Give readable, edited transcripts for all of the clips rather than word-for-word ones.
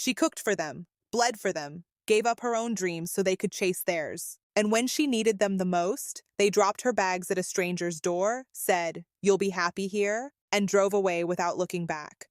She cooked for them, bled for them, gave up her own dreams so they could chase theirs. And when she needed them the most, they dropped her bags at a stranger's door, said, "You'll be happy here," and drove away without looking back.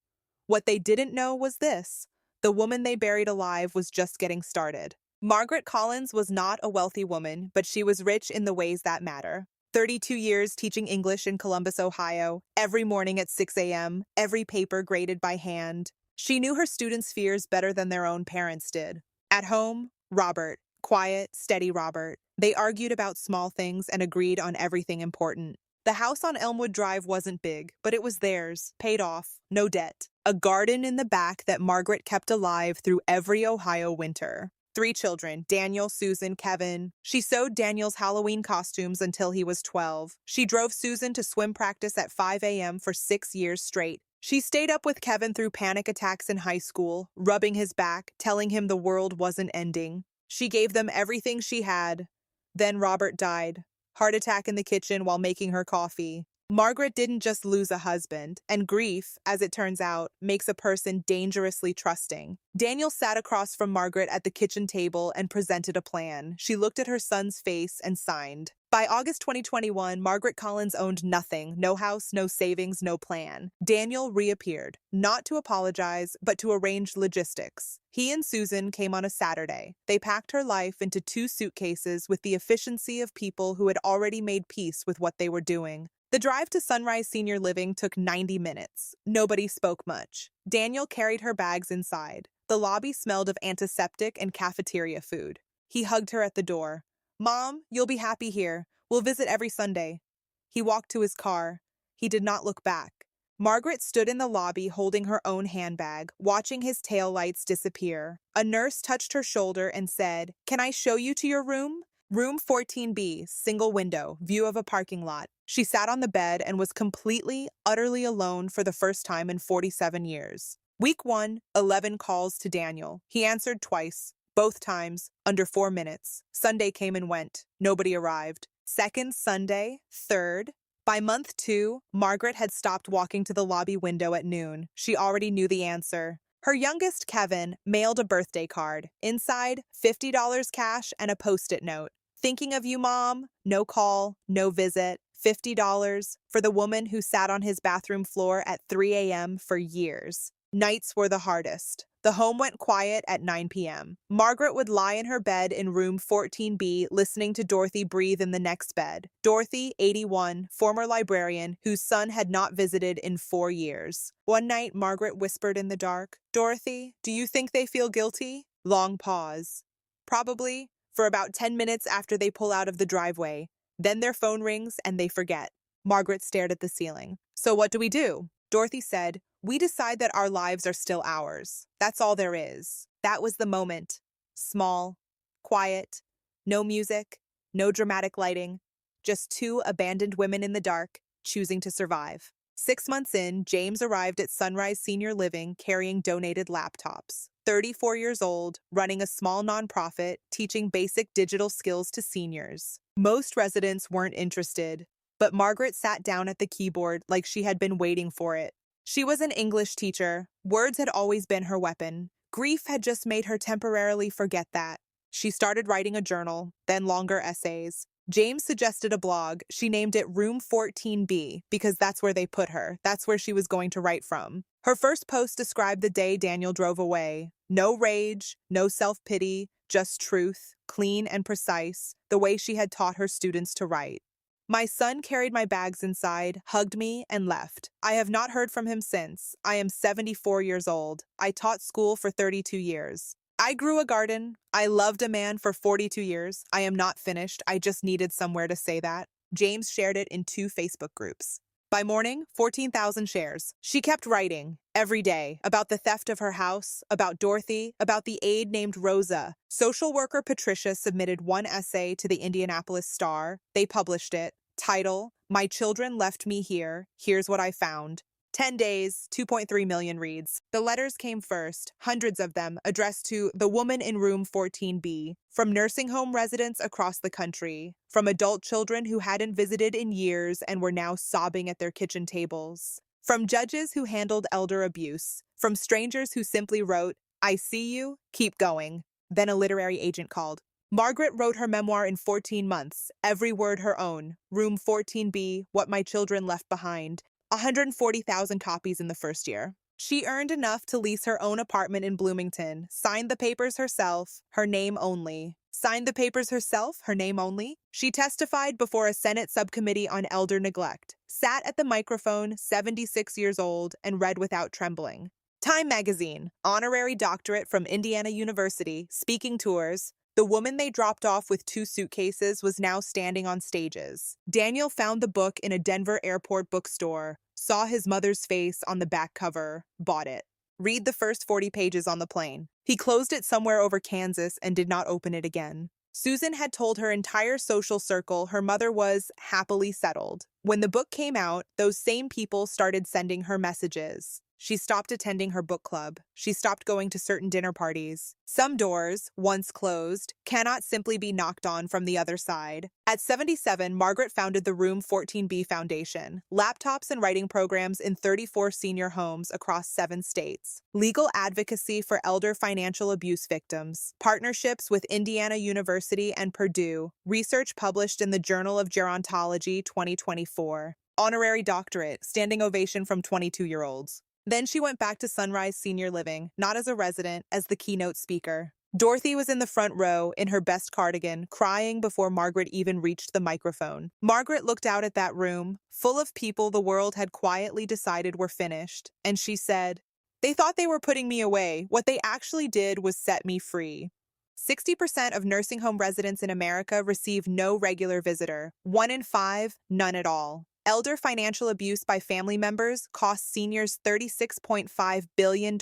What they didn't know was this: the woman they buried alive was just getting started. Margaret Collins was not a wealthy woman, but she was rich in the ways that matter. 32 years teaching English in Columbus, Ohio, every morning at 6 a.m., every paper graded by hand. She knew her students' fears better than their own parents did. At home, Robert, quiet, steady Robert. They argued about small things and agreed on everything important. The house on Elmwood Drive wasn't big, but it was theirs, paid off, no debt. A garden in the back that Margaret kept alive through every Ohio winter. 3 children, Daniel, Susan, Kevin. She sewed Daniel's Halloween costumes until he was 12. She drove Susan to swim practice at 5 a.m. for 6 years straight. She stayed up with Kevin through panic attacks in high school, rubbing his back, telling him the world wasn't ending. She gave them everything she had. Then Robert died. Heart attack in the kitchen while making her coffee. Margaret didn't just lose a husband, and grief, as it turns out, makes a person dangerously trusting. Daniel sat across from Margaret at the kitchen table and presented a plan. She looked at her son's face and signed. By August 2021, Margaret Collins owned nothing: no house, no savings, no plan. Daniel reappeared, not to apologize, but to arrange logistics. He and Susan came on a Saturday. They packed her life into 2 suitcases with the efficiency of people who had already made peace with what they were doing. The drive to Sunrise Senior Living took 90 minutes. Nobody spoke much. Daniel carried her bags inside. The lobby smelled of antiseptic and cafeteria food. He hugged her at the door. "Mom, you'll be happy here. We'll visit every Sunday." He walked to his car. He did not look back. Margaret stood in the lobby holding her own handbag, watching his taillights disappear. A nurse touched her shoulder and said, "Can I show you to your room?" Room 14B, single window, view of a parking lot. She sat on the bed and was completely, utterly alone for the first time in 47 years. Week 1, 11 calls to Daniel. He answered twice, both times under 4 minutes. Sunday came and went. Nobody arrived. Second Sunday, third. By month 2, Margaret had stopped walking to the lobby window at noon. She already knew the answer. Her youngest, Kevin, mailed a birthday card. Inside, $50 cash and a Post-it note. "Thinking of you, Mom." No call, no visit. $50 for the woman who sat on his bathroom floor at 3 a.m. for years. Nights were the hardest. The home went quiet at 9 p.m. Margaret would lie in her bed in room 14B, listening to Dorothy breathe in the next bed. Dorothy, 81, former librarian, whose son had not visited in 4 years. One night, Margaret whispered in the dark, "Dorothy, do you think they feel guilty?" Long pause. "Probably," for about 10 minutes after they pull out of the driveway. Then their phone rings and they forget. Margaret stared at the ceiling. "So what do we do?" Dorothy said, "We decide that our lives are still ours. That's all there is." That was the moment. Small, quiet, no music, no dramatic lighting, just 2 abandoned women in the dark, choosing to survive. 6 months in, James arrived at Sunrise Senior Living carrying donated laptops. 34 years old, running a small nonprofit, teaching basic digital skills to seniors. Most residents weren't interested, but Margaret sat down at the keyboard like she had been waiting for it. She was an English teacher. Words had always been her weapon. Grief had just made her temporarily forget that. She started writing a journal, then longer essays. James suggested a blog. She named it Room 14B because that's where they put her. That's where she was going to write from. Her first post described the day Daniel drove away. No rage, no self-pity, just truth, clean and precise, the way she had taught her students to write. "My son carried my bags inside, hugged me, and left. I have not heard from him since. I am 74 years old. I taught school for 32 years. I grew a garden. I loved a man for 42 years. I am not finished. I just needed somewhere to say that." James shared it in 2 Facebook groups. By morning, 14,000 shares. She kept writing, every day, about the theft of her house, about Dorothy, about the aide named Rosa. Social worker Patricia submitted 1 essay to the Indianapolis Star. They published it. Title, "My Children Left Me Here. Here's What I Found." 10 days, 2.3 million reads. The letters came first, hundreds of them, addressed to the woman in room 14B, from nursing home residents across the country, from adult children who hadn't visited in years and were now sobbing at their kitchen tables, from judges who handled elder abuse, from strangers who simply wrote, I see you, keep going. Then a literary agent called. Margaret wrote her memoir in 14 months, every word her own. Room 14B, What My Children Left Behind. 140,000 copies in the first year. She earned enough to lease her own apartment in Bloomington, signed the papers herself, her name only. Signed the papers herself, her name only? She testified before a Senate subcommittee on elder neglect, sat at the microphone, 76 years old, and read without trembling. Time Magazine, honorary doctorate from Indiana University, speaking tours. The woman they dropped off with 2 suitcases was now standing on stages. Daniel found the book in a Denver airport bookstore, saw his mother's face on the back cover, bought it. Read the first 40 pages on the plane. He closed it somewhere over Kansas and did not open it again. Susan had told her entire social circle her mother was happily settled. When the book came out, those same people started sending her messages. She stopped attending her book club. She stopped going to certain dinner parties. Some doors, once closed, cannot simply be knocked on from the other side. At 77, Margaret founded the Room 14B Foundation, laptops and writing programs in 34 senior homes across 7 states, legal advocacy for elder financial abuse victims, partnerships with Indiana University and Purdue, research published in the Journal of Gerontology 2024, honorary doctorate, standing ovation from 22-year-olds. Then she went back to Sunrise Senior Living, not as a resident, as the keynote speaker. Dorothy was in the front row, in her best cardigan, crying before Margaret even reached the microphone. Margaret looked out at that room, full of people the world had quietly decided were finished, and she said, "They thought they were putting me away. What they actually did was set me free." 60% of nursing home residents in America receive no regular visitor. 1 in 5, none at all. Elder financial abuse by family members costs seniors $36.5 billion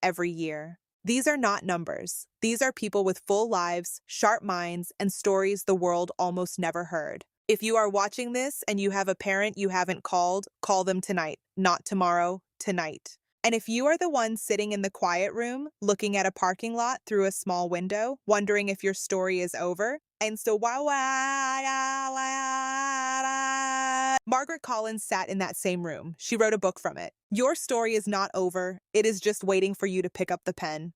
every year. These are not numbers. These are people with full lives, sharp minds, and stories the world almost never heard. If you are watching this and you have a parent you haven't called, call them tonight. Not tomorrow, tonight. And if you are the one sitting in the quiet room, looking at a parking lot through a small window, wondering if your story is over, and so Margaret Collins sat in that same room. She wrote a book from it. Your story is not over. It is just waiting for you to pick up the pen.